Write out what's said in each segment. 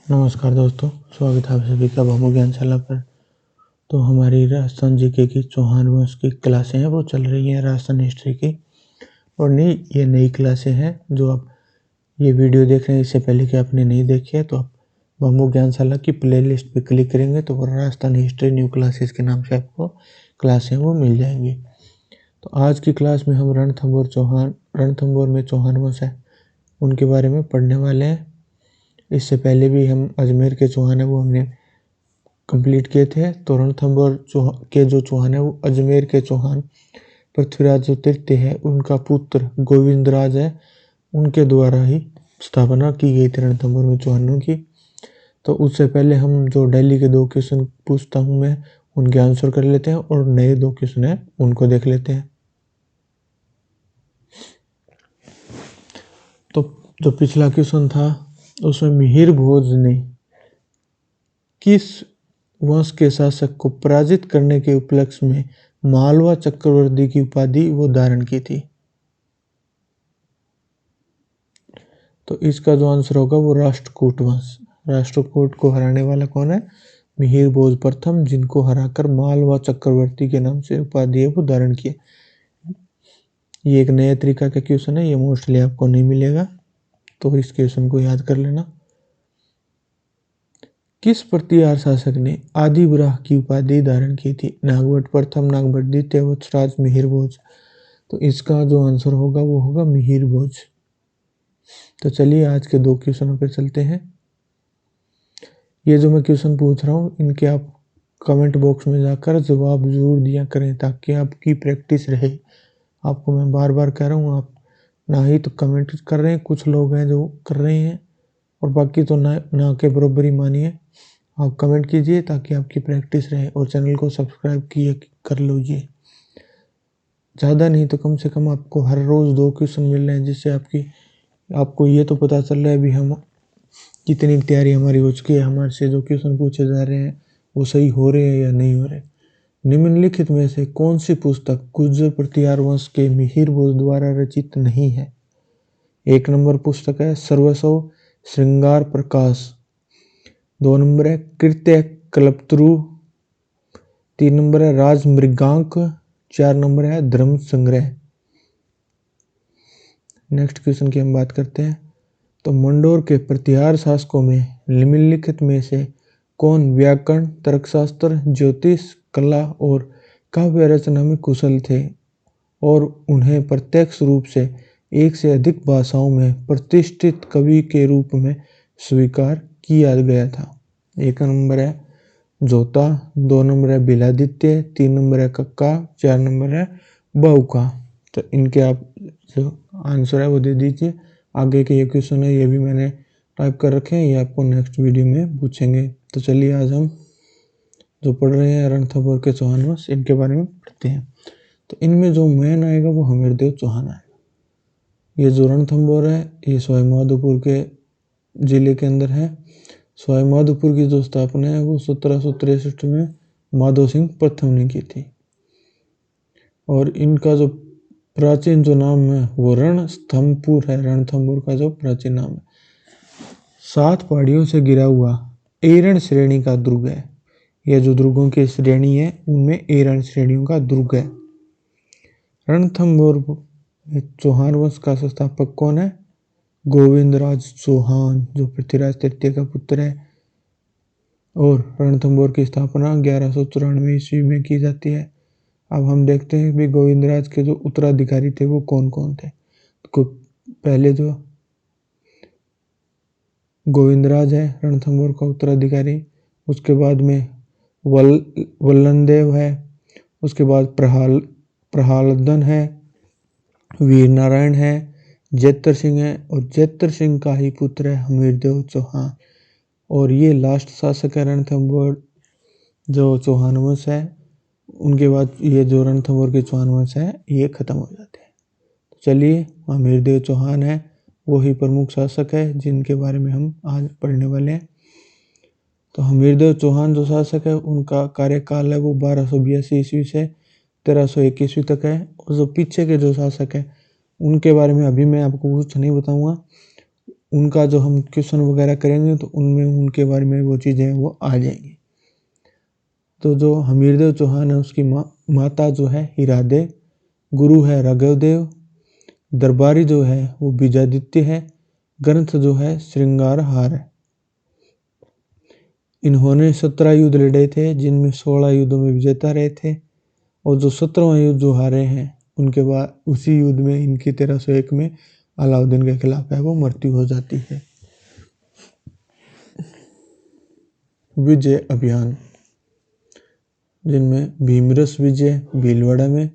नमस्कार दोस्तों, स्वागत है आप सभी का भौमो ज्ञानशाला पर। तो हमारी राजस्थान जीके की चौहान वंश की क्लासें हैं वो चल रही हैं राजस्थान हिस्ट्री की। और ये नई क्लासें हैं जो आप ये वीडियो देख रहे हैं। इससे पहले कि आपने नहीं देखी है तो आप भौमो ज्ञानशाला की प्लेलिस्ट पे क्लिक करेंगे तो राजस्थान हिस्ट्री न्यू क्लासेस के नाम से आपको क्लासें वो मिल जाएंगी। तो आज की क्लास में हम रणथंभौर में चौहान वंश है उनके बारे में पढ़ने वाले हैं। इससे पहले भी हम अजमेर के चौहान है वो हमने कंप्लीट किए थे। तो रणथंभौर के जो चौहान है वो अजमेर के चौहान पृथ्वीराज जो तृतीय है उनका पुत्र गोविंदराज है, उनके द्वारा ही स्थापना की गई थी रणथंभौर में चौहानों की। तो उससे पहले हम जो डेली के 2 क्वेश्चन पूछता हूँ मैं उनके आंसर कर लेते हैं और नए 2 क्वेश्चन है उनको देख लेते हैं। तो जो पिछला क्वेश्चन था उसमें मिहिर भोज ने किस वंश के शासक को पराजित करने के उपलक्ष्य में मालवा चक्रवर्ती की उपाधि वो धारण की थी। तो इसका जो आंसर होगा वो राष्ट्रकूट वंश। राष्ट्रकूट को हराने वाला कौन है? मिहिर भोज प्रथम, जिनको हराकर मालवा चक्रवर्ती के नाम से उपाधि है वो धारण किए। ये एक नया तरीका का क्वेश्चन है, ये मोस्टली आपको नहीं मिलेगा, तो इस क्वेश्चन को याद कर लेना। किस प्रतिहार शासक ने आदिवराह की उपाधि धारण की थी? नागभट्ट प्रथम, नागभट्ट द्वितीय, वत्सराज, मिहिर भोज। तो इसका जो आंसर होगा वो होगा मिहिर भोज। तो चलिए आज के 2 क्वेश्चनों पर चलते हैं। ये जो मैं क्वेश्चन पूछ रहा हूँ इनके आप कमेंट बॉक्स में जाकर जवाब जरूर दिया करें ताकि आपकी प्रैक्टिस रहे। आपको मैं बार बार कह रहा हूँ, आप ना ही तो कमेंट कर रहे हैं, कुछ लोग हैं जो कर रहे हैं और बाकी तो ना के बराबर ही मानिए। आप कमेंट कीजिए ताकि आपकी प्रैक्टिस रहे और चैनल को सब्सक्राइब किए कर लीजिए। ज़्यादा नहीं तो कम से कम आपको हर रोज़ 2 क्वेश्चन मिल रहे हैं, जिससे आपको ये तो पता चल रहा है भी हम कितनी तैयारी हमारी हो चुकी है, हमारे से जो क्वेश्चन पूछे जा रहे हैं वो सही हो रहे हैं या नहीं हो रहे। निम्नलिखित में से कौन सी पुस्तक गुर्जर प्रतिहार वंश के मिहिर भोज द्वारा रचित नहीं है? 1 नंबर पुस्तक है सर्वस्व श्रृंगार प्रकाश, 2 नंबर है कृत्य कल्पतरु, 3 नंबर है राज मृगांक, 4 नंबर है धर्म संग्रह। नेक्स्ट क्वेश्चन की हम बात करते हैं। तो मंडोर के प्रतिहार शासकों में निम्नलिखित में से कौन व्याकरण, तर्कशास्त्र, ज्योतिष, कला और काव्य रचना में कुशल थे और उन्हें प्रत्यक्ष रूप से 1 से अधिक भाषाओं में प्रतिष्ठित कवि के रूप में स्वीकार किया गया था? 1 नंबर है जोता, 2 नंबर है बिलादित्य, 3 नंबर है कक्का, 4 नंबर है बहुका। तो इनके आप जो आंसर है वो दे दीजिए। आगे के ये क्वेश्चन है ये भी मैंने टाइप कर रखे हैं, ये आपको नेक्स्ट वीडियो में पूछेंगे। तो चलिए आज हम जो पढ़ रहे हैं रणथंभौर के चौहान वंश, इनके बारे में पढ़ते हैं। तो इनमें जो मेन आएगा वो हमीरदेव चौहान आएगा। ये जो रणथंभौर है ये सवाई माधोपुर के जिले के अंदर है। सवाई माधोपुर की जो स्थापना है वो 1763 में माधो सिंह प्रथम ने की थी। और इनका जो प्राचीन जो नाम है वो रणथंभौर है। रणथंभौर का जो प्राचीन नाम है 7 पहाड़ियों से घिरा हुआ एरण श्रेणी का दुर्ग है। यह जो दुर्गों की श्रेणी है उनमें एरण श्रेणियों का दुर्ग है। रणथंभौर चौहान वंश का संस्थापक कौन है? गोविंदराज चौहान, जो पृथ्वीराज तृतीय का पुत्र है। और रणथंभौर की स्थापना 1194 ईस्वी में की जाती है। अब हम देखते हैं कि गोविंदराज के जो उत्तराधिकारी थे वो कौन कौन थे। तो पहले जो गोविंदराज है रणथंभौर का उत्तराधिकारी, उसके बाद में वल्लनदेव है, उसके बाद प्रहलादन है, वीर नारायण है, जैतर सिंह है और जैतर सिंह का ही पुत्र है हमीरदेव चौहान। और ये लास्ट शासक है रणथंभौर जो चौहान वंश है। उनके बाद ये जो रणथंभौर के चौहान वंश है ये खत्म हो जाते हैं। तो चलिए हमीरदेव चौहान है वही प्रमुख शासक है जिनके बारे में हम आज पढ़ने वाले हैं। तो हमीरदेव चौहान जो शासक है उनका कार्यकाल है वो 1282 ईस्वी से 1301 ईस्वी तक है। और जो पीछे के जो शासक है उनके बारे में अभी मैं आपको कुछ नहीं बताऊंगा, उनका जो हम क्वेश्चन वगैरह करेंगे तो उनमें उनके बारे में वो चीज़ें वो आ जाएंगी। तो जो हमीरदेव चौहान है उसकी माता जो है हीरादेव, गुरु है राघवदेव, दरबारी जो है वो बीजादित्य है, ग्रंथ जो है श्रृंगार हार है। इन्होंने 17 युद्ध लड़े थे जिनमें 16 युद्धों में विजेता रहे थे, और जो 17वां युद्ध जो हारे हैं उनके बाद उसी युद्ध में इनकी 1301 में अलाउद्दीन के खिलाफ है वो मृत्यु हो जाती है। विजय अभियान, जिनमें भीमरस विजय भीलवाड़ा में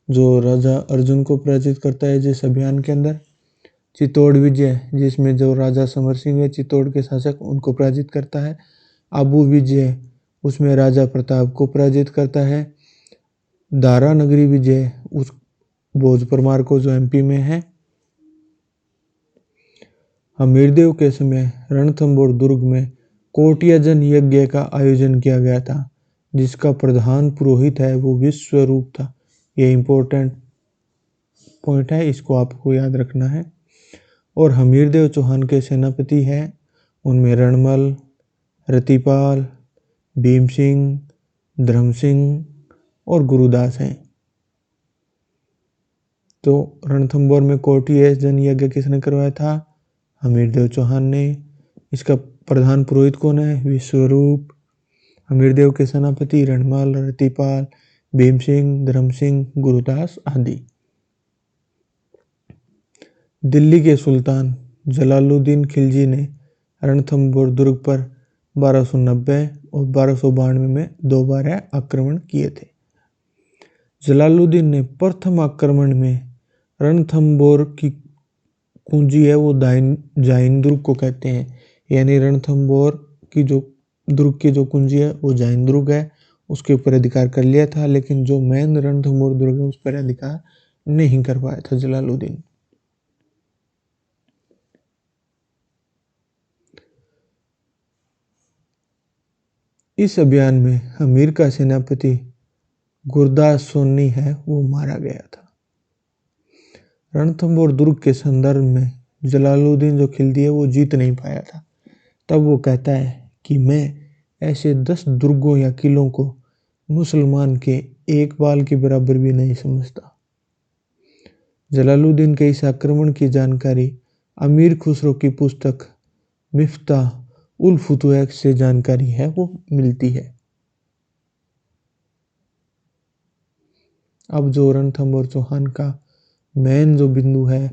जो राजा अर्जुन को पराजित करता है जिस अभियान के अंदर, चित्तौड़ विजय जिसमें जो राजा समर सिंह है चित्तौड़ के शासक उनको पराजित करता है, आबू विजय उसमें राजा प्रताप को पराजित करता है, दारा नगरी विजय उस भोज परमार को जो एमपी में है। हमीरदेव के समय रणथंभौर दुर्ग में कोटियाजन यज्ञ का आयोजन किया गया था जिसका प्रधान पुरोहित है वो विश्वरूप था। ये इंपॉर्टेंट पॉइंट है, इसको आपको याद रखना है। और हमीरदेव चौहान के सेनापति हैं उनमें रणमल, रतिपाल, भीम सिंह, धर्म सिंह और गुरुदास हैं। तो रणथंभौर में कोटियाजन यज्ञ किसने करवाया था? हमीरदेव चौहान ने। इसका प्रधान पुरोहित कौन है? विश्वरूप। हमीरदेव के सेनापति रणमल, रतिपाल, भीम सिंह, धर्म सिंह, गुरुदास आदि। दिल्ली के सुल्तान जलालुद्दीन खिलजी ने रणथंभौर दुर्ग पर 1290 और 1292 में 2 बार आक्रमण किए थे। जलालुद्दीन ने प्रथम आक्रमण में रणथंभौर की कुंजी है वो जाइन दुर्ग को कहते हैं, यानी रणथंभौर की जो दुर्ग की जो कुंजी है वो जाइन दुर्ग है, उसके ऊपर अधिकार कर लिया था, लेकिन जो मेन रणथंभौर दुर्ग है उस पर अधिकार नहीं कर पाया था जलालुद्दीन। इस अभियान में अमीर का सेनापति गुरदास सोनी है वो मारा गया था। रणथंभौर दुर्ग के संदर्भ में जलालुद्दीन जो खिलजी है वो जीत नहीं पाया था। तब वो कहता है कि मैं ऐसे 10 दुर्गों या किलों को मुसलमान के एक बाल के बराबर भी नहीं समझता। जलालुद्दीन के इस आक्रमण की जानकारी अमीर खुसरो की पुस्तक मिफ्ताह उल फुतूह से जानकारी है वो मिलती है। अब जो रणथंभौर चौहान का मेन जो बिंदु है,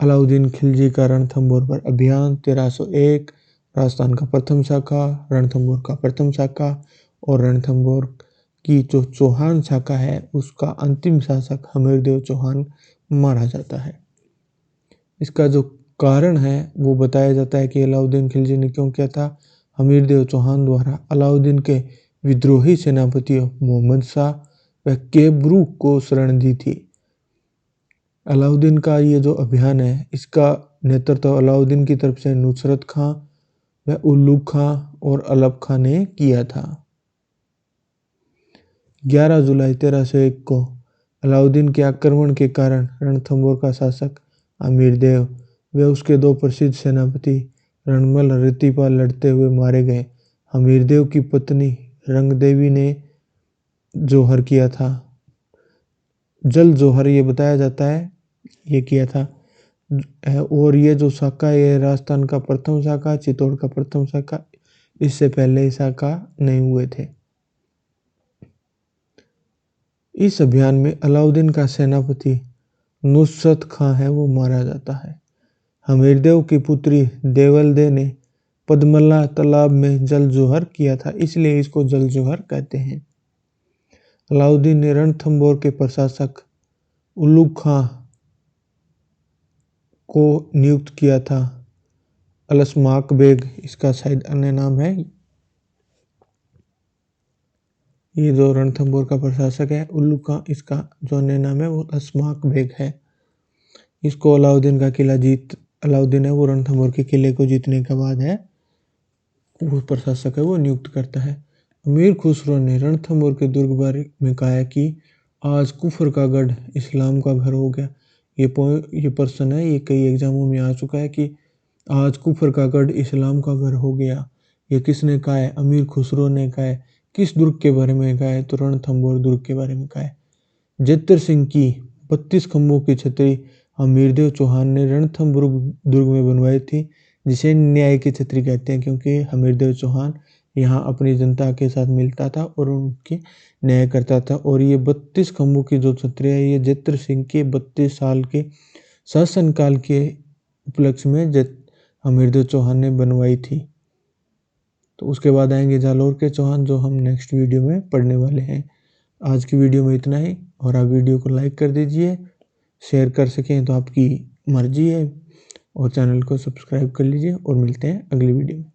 अलाउद्दीन खिलजी का रणथंभौर पर अभियान 1301, राजस्थान का प्रथम शाखा, रणथंभौर का प्रथम शाखा, और रणथंभौर की जो चौहान शाखा है उसका अंतिम शासक हमीरदेव चौहान मारा जाता है। इसका जो कारण है वो बताया जाता है कि अलाउद्दीन खिलजी ने क्यों किया था। हमीरदेव चौहान द्वारा अलाउद्दीन के विद्रोही सेनापति मोहम्मद शाह व केबरू को शरण दी थी। अलाउद्दीन का ये जो अभियान है इसका नेतृत्व अलाउद्दीन की तरफ से नुसरत खां व उल्लुग खां और अलब खां ने किया था। 11 जुलाई 1301 को अलाउद्दीन के आक्रमण के कारण रणथंभौर का शासक अमीरदेव व उसके 2 प्रसिद्ध सेनापति रणमल और रतिपाल लड़ते हुए मारे गए। हमीरदेव की पत्नी रंगदेवी ने जोहर किया था। जल जोहर ये बताया जाता है ये किया था। और ये जो शाखा है राजस्थान का प्रथम शाखा, चित्तौड़ का प्रथम शाखा, इससे पहले शाखा नहीं हुए थे। इस अभियान में अलाउद्दीन का सेनापति नुसरत खां है वो मारा जाता है। हमीरदेव की पुत्री देवलदे ने पद्मला तालाब में जल जोहर किया था, इसलिए इसको जल जोहर कहते हैं। अलाउद्दीन ने रणथंभौर के प्रशासक उल्लुग खां को नियुक्त किया था। अलस्माक बेग इसका शायद अन्य नाम है। ये जो रणथंभौर का प्रशासक है उल्लुग खां, इसका जो अन्य नाम है वो अलस्माक बेग है। इसको अलाउद्दीन का किला अलाउद्दीन है वो रणथंभौर के किले को जीतने के बाद है वो प्रशासक है वो नियुक्त करता है। अमीर खुसरो ने रणथंभौर के दुर्ग बारे में कहा है कि आज कुफर का गढ़ इस्लाम का घर हो गया। ये प्रश्न है, ये कई एग्जामों में आ चुका है कि आज कुफर का गढ़ इस्लाम का घर हो गया। ये किसने कहा है? अमीर खुसरो ने कहा है। किस दुर्ग के बारे में कहा है? तो रणथंभौर दुर्ग के बारे में कहा है। जेतर सिंह की 32 खंभों की छतरी हमीरदेव चौहान ने रणथंभौर दुर्ग में बनवाई थी, जिसे न्याय की छतरी कहते हैं, क्योंकि हमीरदेव चौहान यहाँ अपनी जनता के साथ मिलता था और उनकी न्याय करता था। और ये 32 खंभों की जो छतरी है, ये जेतर सिंह के 32 साल के शासनकाल के उपलक्ष्य में हमीरदेव चौहान ने बनवाई थी। तो उसके बाद आएंगे जालौर के चौहान, जो हम नेक्स्ट वीडियो में पढ़ने वाले हैं। आज की वीडियो में इतना ही, और आप वीडियो को लाइक कर दीजिए, शेयर कर सकें तो आपकी मर्जी है, और चैनल को सब्सक्राइब कर लीजिए, और मिलते हैं अगली वीडियो में।